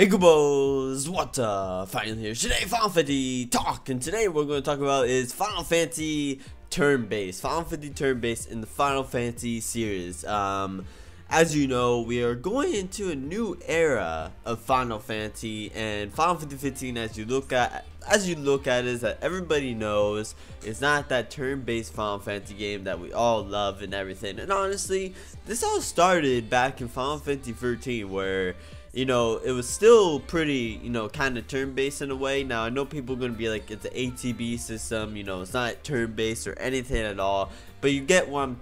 Hey Goobos, what finally here. Today Final Fantasy Talk, and today what we're going to talk about is Final Fantasy turn-based. Final Fantasy turn-based in the Final Fantasy series. As you know, we are going into a new era of Final Fantasy, and Final Fantasy 15, as you look at it, is that everybody knows it's not that turn-based Final Fantasy game that we all love and everything. And honestly, this all started back in Final Fantasy 13, where it was still pretty, kind of turn-based in a way. Now, I know people are going to be like, it's an ATB system, it's not turn-based or anything at all. But you get what I'm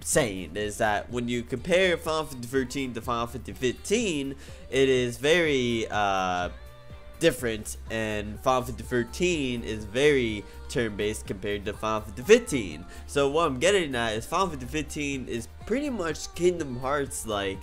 saying, is that when you compare Final Fantasy 13 to Final Fantasy 15, it is very different, and Final Fantasy 13 is very turn-based compared to Final Fantasy 15. So what I'm getting at is Final Fantasy 15 is pretty much Kingdom Hearts like,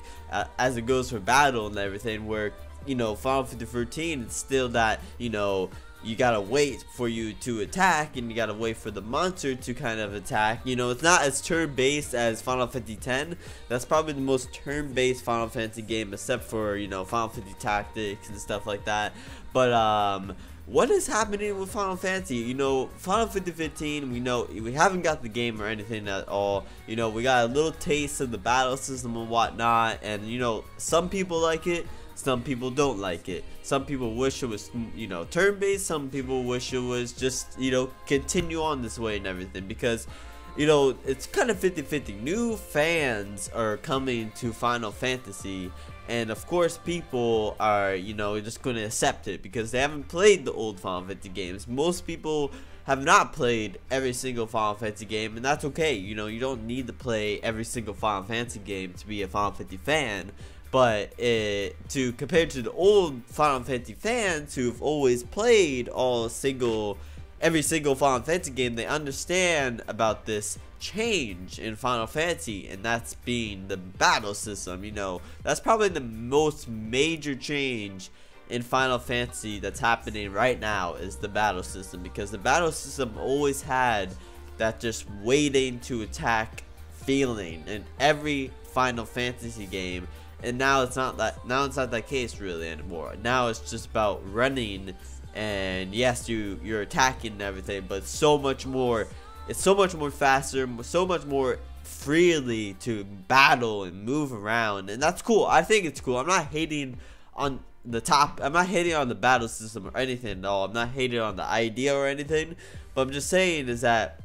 as it goes for battle and everything, where Final Fantasy 13 it's still that you gotta wait for you to attack, and you gotta wait for the monster to kind of attack. It's not as turn-based as Final Fantasy X. That's probably the most turn-based Final Fantasy game, except for Final Fantasy Tactics and stuff like that. But what is happening with Final Fantasy? Final Fantasy 15, we haven't got the game or anything at all. We got a little taste of the battle system and whatnot, and some people like it, some people don't like it. Some people wish it was turn-based, some people wish it was just continue on this way and everything, because it's kind of 50-50. New fans are coming to Final Fantasy, and of course people are just going to accept it because they haven't played the old Final Fantasy games. Most people have not played every single Final Fantasy game, and that's okay. You don't need to play every single Final Fantasy game to be a Final Fantasy fan. But to compare to the old Final Fantasy fans who've always played every single Final Fantasy game, they understand about this change in Final Fantasy, and that's being the battle system. That's probably the most major change in Final Fantasy that's happening right now, is the battle system, because the battle system always had that just waiting to attack feeling in every Final Fantasy game. And now it's not that case really anymore. Now it's just about running, and yes, you're attacking and everything, but it's so much more faster, so much more freely to battle and move around, and that's cool. I think it's cool. I'm not hating on the battle system or anything at all. I'm not hating on the idea or anything, but I'm just saying is that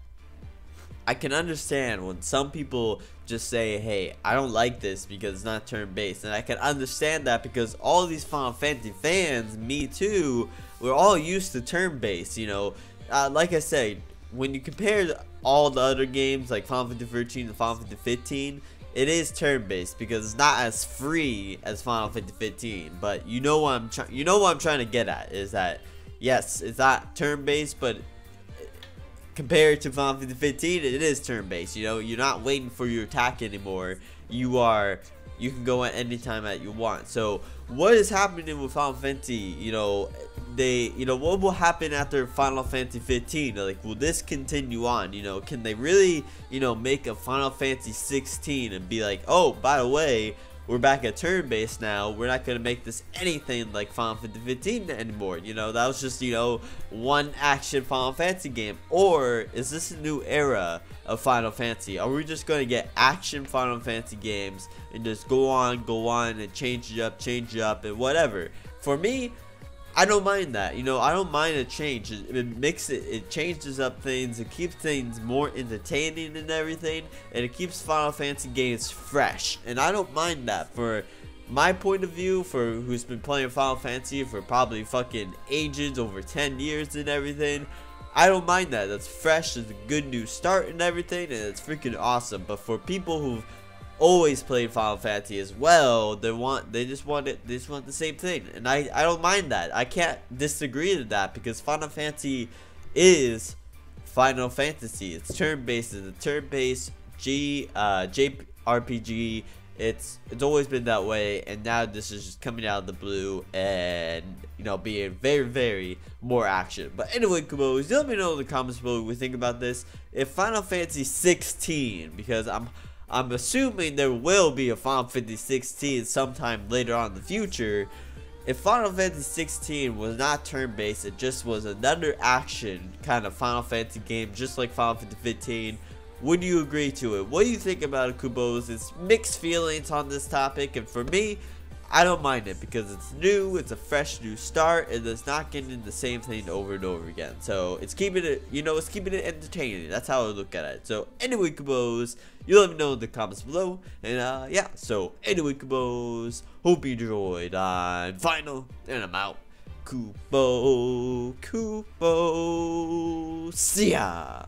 I can understand when some people just say, hey, I don't like this because it's not turn-based. And I can understand that because all these Final Fantasy fans, me too, we're all used to turn-based. Like I said, when you compare all the other games like Final Fantasy 13 and Final Fantasy 15, it is turn-based because it's not as free as Final Fantasy 15. But you know what I'm trying to get at, is that yes, it's not turn-based, but compared to Final Fantasy 15, it is turn-based. You're not waiting for your attack anymore. You can go at any time that you want. So what is happening with Final Fantasy? What will happen after Final Fantasy 15? Like, will this continue on? Can they really make a Final Fantasy 16 and be like, oh, by the way, we're back at turn-based now. We're not going to make this anything like Final Fantasy 15 anymore. That was just, one action Final Fantasy game. Or is this a new era of Final Fantasy? Are we just going to get action Final Fantasy games and just go on and change it up and whatever? For me, I don't mind that. I don't mind a change. It changes up things. It keeps things more entertaining and everything, and it keeps Final Fantasy games fresh. And I don't mind that. For my point of view, for who's been playing Final Fantasy for probably fucking ages, over 10 years and everything, I don't mind that. That's fresh. It's a good new start and everything, and it's freaking awesome. But for people who've always played Final Fantasy as well, they just want the same thing, and I don't mind that. I can't disagree with that, because Final Fantasy is Final Fantasy. It's turn-based. It's a turn-based JRPG. It's always been that way, and now this is just coming out of the blue and being very, very more action. But anyway, Kubos, let me know in the comments below what you think about this. If Final Fantasy 16, because I'm assuming there will be a Final Fantasy 16 sometime later on in the future. if Final Fantasy 16 was not turn-based, it just was another action kind of Final Fantasy game, just like Final Fantasy 15, would you agree to it? What do you think about it, Kubos? It's mixed feelings on this topic, and for me, I don't mind it because it's new, it's a fresh new start, and it's not getting the same thing over and over again. So it's keeping it, it's keeping it entertaining. That's how I look at it. So anyway, Kubos, you let me know in the comments below. And yeah, so anyway, Kubos, hope you enjoyed. I'm Final, and I'm out. Kubo, see ya.